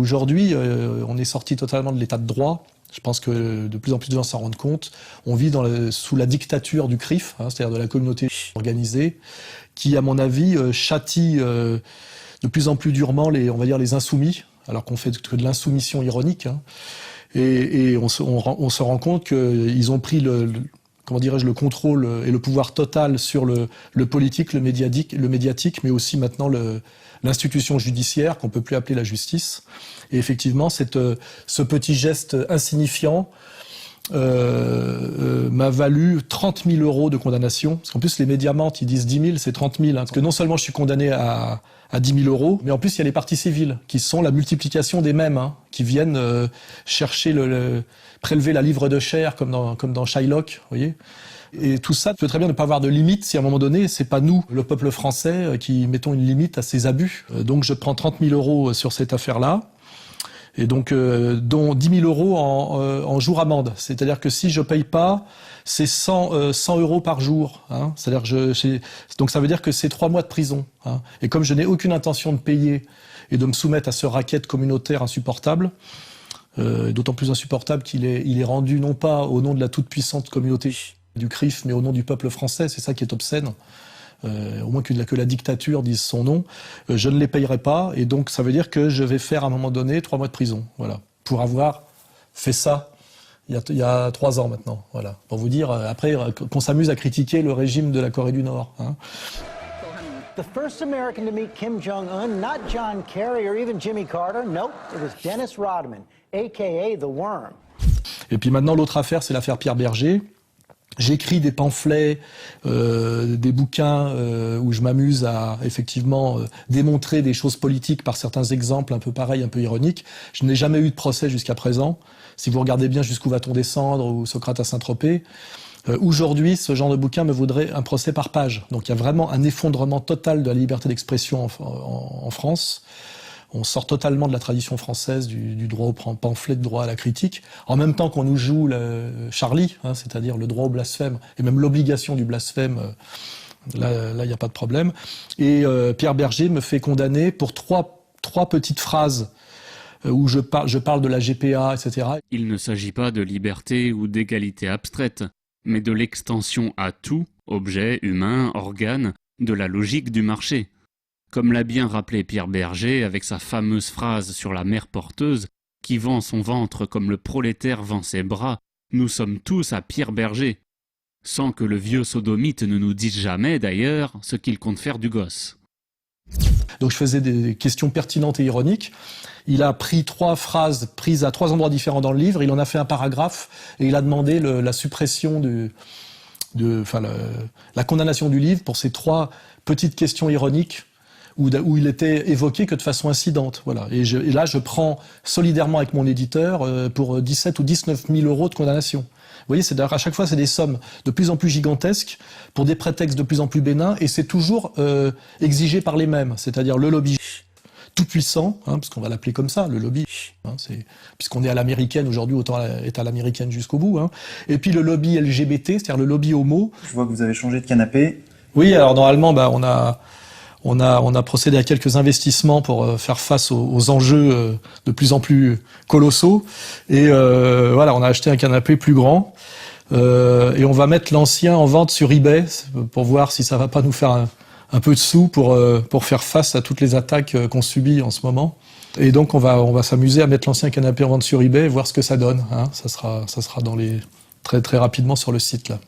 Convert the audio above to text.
Aujourd'hui, on est sorti totalement de l'état de droit. Je pense que de plus en plus de gens s'en rendent compte. On vit sous la dictature du CRIF, c'est-à-dire de la communauté organisée, qui, à mon avis, châtie de plus en plus durement on va dire les insoumis, alors qu'on fait que de l'insoumission ironique. Et on se rend compte qu'ils ont pris le contrôle et le pouvoir total sur le politique, le médiatique, mais aussi maintenant l'institution judiciaire, qu'on peut plus appeler la justice. Et effectivement, ce petit geste insignifiant m'a valu 30 000 € de condamnation. Parce qu'en plus, les médias mentent, ils disent 10 000, c'est 30 000. Parce que non seulement je suis condamné à 10 000 €, mais en plus, il y a les parties civiles, qui sont la multiplication des mêmes, qui viennent chercher prélever la livre de chair, comme dans Shylock, vous voyez. Et tout ça peut très bien ne pas avoir de limite si à un moment donné, c'est pas nous, le peuple français, qui mettons une limite à ces abus. Donc je prends 30 000 € sur cette affaire-là. Et donc, dont 10 000 € en jour amende. C'est-à-dire que si je paye pas, c'est 100 € par jour. C'est-à-dire donc ça veut dire que c'est 3 mois de prison. Et comme je n'ai aucune intention de payer et de me soumettre à ce racket communautaire insupportable, d'autant plus insupportable qu'il est rendu non pas au nom de la toute-puissante communauté du CRIF, mais au nom du peuple français, c'est ça qui est obscène. Au moins que la dictature dise son nom, je ne les payerai pas, et donc ça veut dire que je vais faire à un moment donné 3 mois de prison, voilà, pour avoir fait ça il y a 3 ans maintenant, voilà, pour vous dire, après qu'on s'amuse à critiquer le régime de la Corée du Nord. The first American to meet Kim Jong-un, not John Kerry or even Jimmy Carter, nope, it was Dennis Rodman, a.k.a. The Worm. Et puis maintenant, l'autre affaire, c'est l'affaire Pierre Berger. J'écris des pamphlets, des bouquins où je m'amuse à effectivement démontrer des choses politiques par certains exemples un peu pareils, un peu ironiques. Je n'ai jamais eu de procès jusqu'à présent. Si vous regardez bien Jusqu'où va-t-on descendre ou Socrate à Saint-Tropez, aujourd'hui, ce genre de bouquin me vaudrait un procès par page. Donc il y a vraiment un effondrement total de la liberté d'expression en France. On sort totalement de la tradition française du droit au pamphlet, de droit à la critique, en même temps qu'on nous joue Charlie, c'est-à-dire le droit au blasphème, et même l'obligation du blasphème, là il n'y a pas de problème. Et Pierre Berger me fait condamner pour trois petites phrases où je parle de la GPA, etc. Il ne s'agit pas de liberté ou d'égalité abstraite, mais de l'extension à tout, objet, humain, organe, de la logique du marché. Comme l'a bien rappelé Pierre Berger avec sa fameuse phrase sur la mère porteuse qui vend son ventre comme le prolétaire vend ses bras, nous sommes tous à Pierre Berger. Sans que le vieux sodomite ne nous dise jamais d'ailleurs ce qu'il compte faire du gosse. Donc je faisais des questions pertinentes et ironiques. Il a pris 3 phrases prises à 3 endroits différents dans le livre, il en a fait un paragraphe et il a demandé la suppression la condamnation du livre pour ces 3 petites questions ironiques où il était évoqué que de façon incidente. Voilà. Et là, je prends solidairement avec mon éditeur pour 17 ou 19 000 € de condamnation. Vous voyez, à chaque fois, c'est des sommes de plus en plus gigantesques pour des prétextes de plus en plus bénins, et c'est toujours exigé par les mêmes, c'est-à-dire le lobby tout puissant, parce qu'on va l'appeler comme ça, le lobby, puisqu'on est à l'américaine aujourd'hui, autant être à l'américaine jusqu'au bout. Et puis le lobby LGBT, c'est-à-dire le lobby homo. Je vois que vous avez changé de canapé. Oui, alors normalement, on a procédé à quelques investissements pour faire face aux enjeux de plus en plus colossaux. Et voilà, on a acheté un canapé plus grand. Et on va mettre l'ancien en vente sur eBay pour voir si ça va pas nous faire un peu de sous pour faire face à toutes les attaques qu'on subit en ce moment. Et donc on va s'amuser à mettre l'ancien canapé en vente sur eBay et voir ce que ça donne. Ça sera très très rapidement sur le site là.